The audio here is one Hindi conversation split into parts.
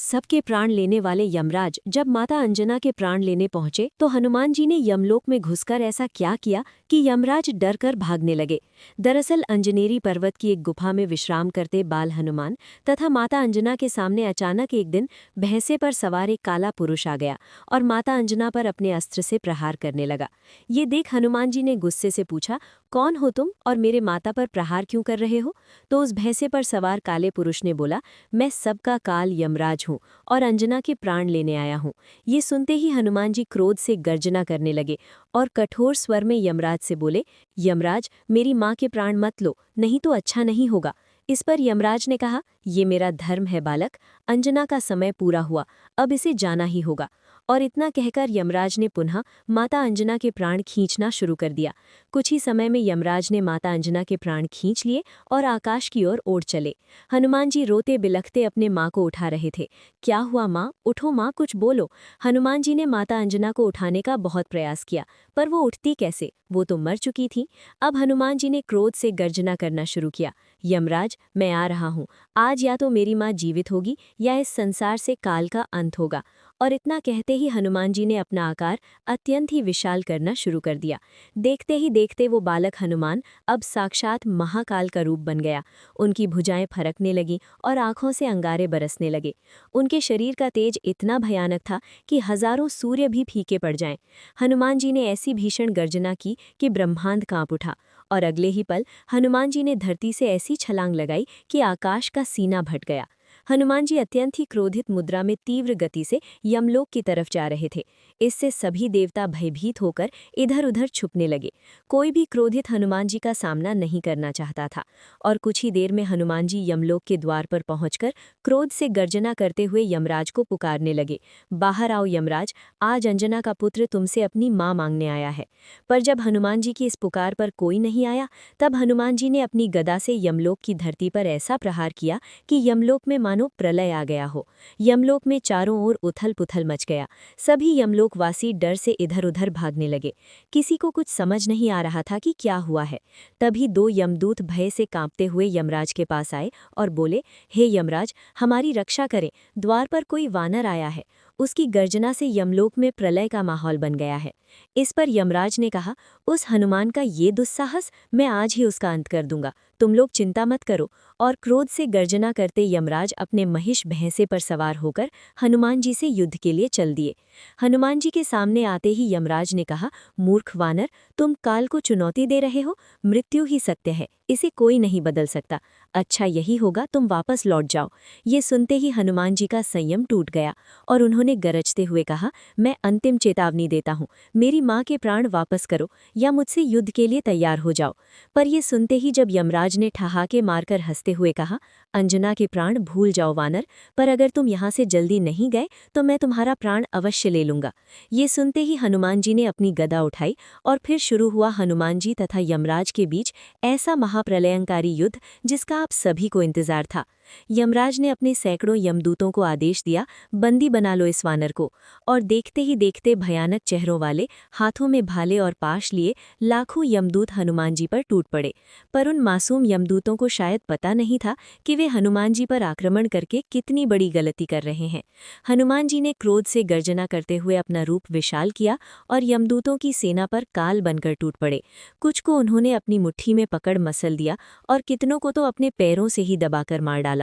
सबके प्राण लेने यमराज यमराज जब माता अंजना के प्राण लेने पहुंचे तो हनुमान जी ने यमलोक में घुसकर ऐसा क्या किया कि यमराज डर कर भागने लगे। दरअसल अंजनेरी पर्वत की एक गुफा में विश्राम करते बाल हनुमान तथा माता अंजना के सामने अचानक एक दिन भैंसे पर सवार एक काला पुरुष आ गया और माता अंजना पर अपने अस्त्र से प्रहार करने लगा। ये देख हनुमान जी ने गुस्से से पूछा, कौन हो तुम और मेरे माता पर प्रहार क्यों कर रहे हो? तो उस भैंसे पर सवार काले पुरुष ने बोला, मैं सबका काल यमराज हूँ और अंजना के प्राण लेने आया हूँ। ये सुनते ही हनुमान जी क्रोध से गर्जना करने लगे और कठोर स्वर में यमराज से बोले, यमराज मेरी माँ के प्राण मत लो, नहीं तो अच्छा नहीं होगा। इस पर यमराज ने कहा, ये मेरा धर्म है बालक, अंजना का समय पूरा हुआ, अब इसे जाना ही होगा। और इतना कहकर यमराज ने पुनः माता अंजना के प्राण खींचना शुरू कर दिया। कुछ ही समय में यमराज ने माता अंजना के प्राण खींच लिए और आकाश की ओर उड़ चले। हनुमान जी रोते बिलखते अपने माँ को उठा रहे थे। क्या हुआ माँ, उठो माँ, कुछ बोलो। हनुमान जी ने माता अंजना को उठाने का बहुत प्रयास किया, पर वो उठती कैसे, वो तो मर चुकी थी। अब हनुमान जी ने क्रोध से गर्जना करना शुरू किया, यमराज मैं आ रहा हूँ, आज या तो मेरी माँ जीवित होगी या इस संसार से काल का अंत होगा। और इतना कहते ही हनुमान जी ने अपना आकार अत्यंत ही विशाल करना शुरू कर दिया। देखते ही देखते वो बालक हनुमान अब साक्षात महाकाल का रूप बन गया। उनकी भुजाएं फरकने लगीं और आंखों से अंगारे बरसने लगे। उनके शरीर का तेज इतना भयानक था कि हजारों सूर्य भी फीके पड़ जाएं। हनुमान जी ने ऐसी भीषण गर्जना की कि ब्रह्मांड कांप उठा और अगले ही पल हनुमान जी ने धरती से ऐसी छलांग लगाई कि आकाश का सीना फट गया। हनुमान जी अत्यंत ही क्रोधित मुद्रा में तीव्र गति से यमलोक की तरफ जा रहे थे। इससे सभी देवता भयभीत होकर इधर उधर छुपने लगे। कोई भी क्रोधित हनुमान जी का सामना नहीं करना चाहता था और कुछ ही देर में हनुमान जी यमलोक के द्वार पर पहुंचकर क्रोध से गर्जना करते हुए यमराज को पुकारने लगे, बाहर आओ यमराज, आज अंजना का पुत्र तुमसे अपनी मां मांगने आया है। पर जब हनुमान जी की इस पुकार पर कोई नहीं आया, तब हनुमान जी ने अपनी गदा से यमलोक की धरती पर ऐसा प्रहार किया कि यमलोक में मानो प्रलय आ गया हो। यमलोक में चारों ओर उथल पुथल मच गया। सभी यमलोकवासी डर से इधर उधर भागने लगे। किसी को कुछ समझ नहीं आ रहा था कि क्या हुआ है। तभी दो यमदूत भय से कांपते हुए यमराज के पास आए और बोले, हे यमराज, हमारी रक्षा करें, द्वार पर कोई वानर आया है। उसकी गर्जना से यमलोक में प्रलय का माहौल बन गया है। इस पर यमराज ने कहा, उस हनुमान का ये दुस्साहस, मैं आज ही उसका अंत कर दूंगा, तुम लोग चिंता मत करो। और क्रोध से गर्जना करते यमराज अपने महिष भैंसे पर सवार होकर हनुमान जी से युद्ध के लिए चल दिए। हनुमान जी के सामने आते ही यमराज ने कहा, मूर्ख वानर, तुम काल को चुनौती दे रहे हो, मृत्यु ही सत्य है, इसे कोई नहीं बदल सकता। अच्छा यही होगा तुम वापस लौट जाओ। ये सुनते ही हनुमान जी का संयम टूट गया और उन्होंने गरजते हुए कहा, मैं अंतिम चेतावनी देता हूँ, मेरी माँ के प्राण वापस करो या मुझसे युद्ध के लिए तैयार हो जाओ। पर ये सुनते ही जब यमराज ने ठहाके मारकर हंसते हुए कहा, अंजना के प्राण भूल जाओ वानर, पर अगर तुम यहाँ से जल्दी नहीं गए तो मैं तुम्हारा प्राण अवश्य ले लूंगा। ये सुनते ही हनुमान जी ने अपनी गदा उठाई और फिर शुरू हुआ हनुमान जी तथा यमराज के बीच ऐसा महाप्रलयंकारी युद्ध जिसका आप सभी को इंतजार था। यमराज ने अपने सैकड़ों यमदूतों को आदेश दिया, बंदी बना लो इस वानर को। और देखते ही देखते भयानक चेहरों वाले, हाथों में भाले और पाश लिए लाखों यमदूत हनुमान जी पर टूट पड़े। पर उन मासूम यमदूतों को शायद पता नहीं था कि वे हनुमान जी पर आक्रमण करके कितनी बड़ी गलती कर रहे हैं। हनुमान जी ने क्रोध से गर्जना करते हुए अपना रूप विशाल किया और यमदूतों की सेना पर काल बनकर टूट पड़े। कुछ को उन्होंने अपनी मुट्ठी में पकड़ मसल दिया और कितनों को तो अपने पैरों से ही दबाकर मार डाला।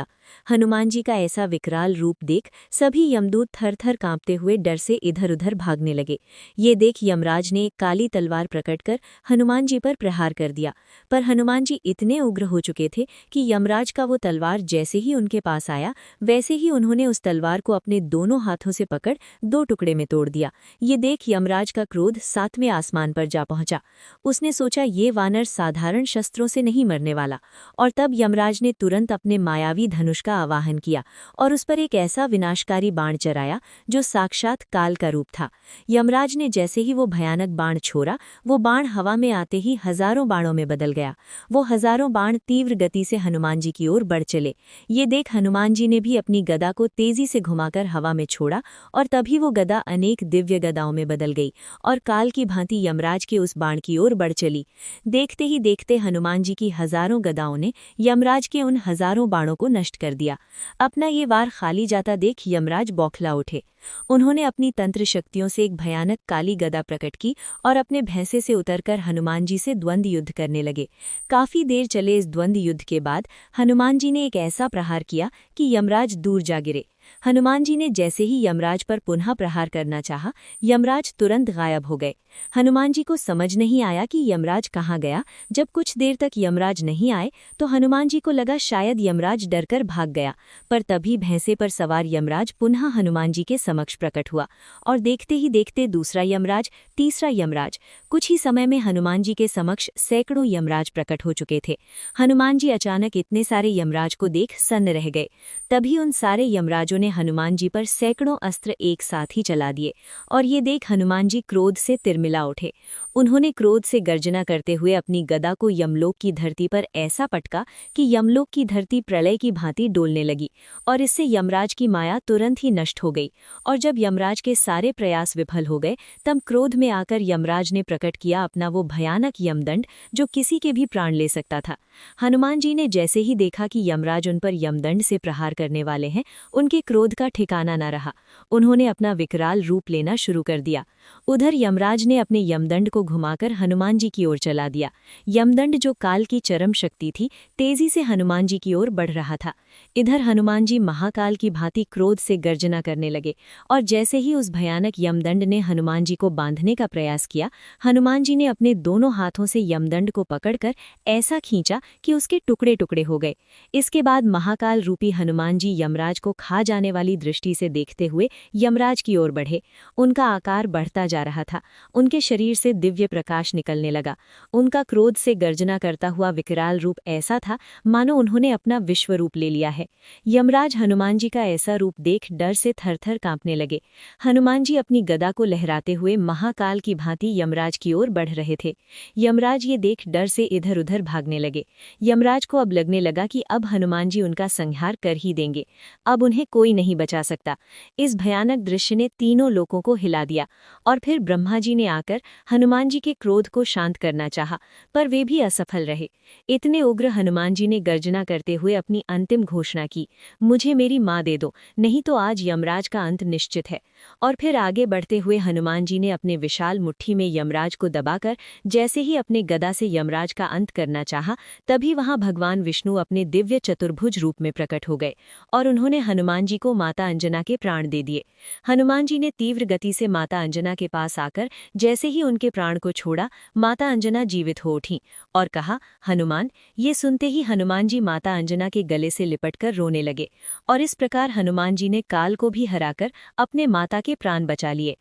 हनुमान जी का ऐसा विकराल रूप देख सभी यमदूत थर थर कांपते हुए डर से इधर उधर भागने लगे। ये देख यमराज ने एक काली तलवार प्रकट कर हनुमान जी पर प्रहार कर दिया। पर हनुमान जी इतने उग्र हो चुके थे कि यमराज का वो तलवार जैसे ही उनके पास आया, वैसे ही उन्होंने उस तलवार को अपने दोनों हाथों से पकड़ दो टुकड़े में तोड़ दिया। ये देख यमराज का क्रोध सातवें आसमान पर जा पहुंचा। उसने सोचा ये वानर साधारण शस्त्रों से नहीं मरने वाला, और तब यमराज ने तुरंत अपने मायावी धनुष का आवाहन किया और उस पर एक ऐसा विनाशकारी बाण चराया जो साक्षात काल का रूप था। यमराज ने जैसे ही वो भयानक बाण छोड़ा, वो बाण हवा में आते ही हजारों बाणों में बदल गया। वो हजारों बाण तीव्र गति से हनुमान जी की ओर बढ़ चले। ये देख हनुमान जी ने भी अपनी गदा को तेजी से घुमाकर हवा में छोड़ा और तभी वो गदा अनेक दिव्य गदाओं में बदल गई और काल की भांति यमराज के उस बाण की ओर बढ़ चली। देखते ही देखते हनुमान जी की हजारों गदाओं ने यमराज के उन हजारों बाणों को नष्ट कर दिया। अपना ये वार खाली जाता देख यमराज बौखला उठे। उन्होंने अपनी तंत्र शक्तियों से एक भयानक काली गदा प्रकट की और अपने भैंसे से उतरकर हनुमान जी से द्वंद्व युद्ध करने लगे। काफी देर चले इस द्वंद्व युद्ध के बाद हनुमान जी ने एक ऐसा प्रहार किया कि यमराज दूर जा गिरे। हनुमान जी ने जैसे ही यमराज पर पुनः प्रहार करना चाहा, यमराज तुरंत गायब हो गए। हनुमान जी को समझ नहीं आया कि यमराज कहाँ गया। जब कुछ देर तक यमराज नहीं आए तो हनुमान जी को लगा शायद यमराज डरकर भाग गया, पर तभी भैंसे पर सवार यमराज पुनः हनुमान जी के समक्ष प्रकट हुआ और देखते ही देखते दूसरा यमराज, तीसरा यमराज। कुछ ही समय में हनुमान जी के समक्ष सैकड़ों यमराज प्रकट हो चुके थे। हनुमान जी अचानक इतने सारे यमराज को देख सन्न रह गए। तभी उन सारे यमराजों ने हनुमान जी पर सैकड़ों अस्त्र एक साथ ही चला दिए और ये देख हनुमान जी क्रोध से तिरमिला उठे। उन्होंने क्रोध से गर्जना करते हुए अपनी गदा को यमलोक की धरती पर ऐसा पटका कि यमलोक की धरती प्रलय की भांति डोलने लगी और इससे यमराज की माया तुरंत ही नष्ट हो गई। और जब यमराज के सारे प्रयास विफल हो गए तब क्रोध में आकर यमराज ने प्रकट किया अपना वो भयानक यमदंड जो किसी के भी प्राण ले सकता था। हनुमान जी ने जैसे ही देखा कि यमराज उन पर यमदंड से प्रहार करने वाले हैं, उनके क्रोध का ठिकाना न रहा। उन्होंने अपना विकराल रूप लेना शुरू कर दिया। उधर यमराज ने अपने यमदंड को घुमाकर हनुमान जी की ओर चला दिया। यमदंड जो काल की चरम शक्ति थी, तेजी से हनुमान जी की ओर बढ़ रहा था। इधर हनुमान जी महाकाल की भांति क्रोध से गर्जना करने लगे और जैसे ही उस भयानक यमदंड ने हनुमान जी को बांधने का प्रयास किया, हनुमान जी ने अपने दोनों हाथों से यमदंड को पकड़कर ऐसा खींचा कि उसके टुकड़े टुकड़े हो गए। इसके बाद महाकाल रूपी हनुमान जी यमराज को खा जाने वाली दृष्टि से देखते हुए यमराज की ओर बढ़े। उनका आकार बढ़ता जा रहा था। उनके शरीर से दिव्य प्रकाश निकलने लगा। उनका क्रोध से गर्जना करता हुआ विकराल रूप ऐसा था मानो उन्होंने अपना विश्व रूप ले लिया है। यमराज हनुमान जी का ऐसा रूप देख डर से थरथर कांपने लगे। हनुमान जी अपनी गदा को लहराते हुए महाकाल की भांति यमराज की ओर बढ़ रहे थे। यमराज ये देख डर से इधर उधर भागने लगे। यमराज को अब लगने लगा कि अब हनुमान जी उनका संहार कर ही देंगे। अब उन्हें कोई नहीं बचा सकता। इस भयानक दृश्य ने तीनों लोगों को हिला दिया और फिर ब्रह्मा जी ने आकर हनुमान जी के क्रोध को शांत करना चाहा, पर वे भी असफल रहे। इतने उग्र हनुमान जी ने गर्जना करते हुए अपनी अंतिम घोषणा की, मुझे मेरी माँ दे दो, नहीं तो आज यमराज का अंत निश्चित है। और फिर आगे बढ़ते हुए हनुमान जी ने अपने विशाल मुट्ठी में यमराज को दबाकर जैसे ही अपने गदा से यमराज का अंत करना चाहा, तभी वहां भगवान विष्णु अपने दिव्य चतुर्भुज रूप में प्रकट हो गए और उन्होंने हनुमान जी को माता अंजना के प्राण दे दिए। हनुमान जी ने तीव्र गति से माता अंजना के पास आकर जैसे ही उनके प्राण को छोड़ा, माता अंजना जीवित हो उठी और कहा, हनुमान। ये सुनते ही हनुमान जी माता अंजना के गले से लिपटकर रोने लगे और इस प्रकार हनुमान जी ने काल को भी हराकर अपने माता के प्राण बचा लिए।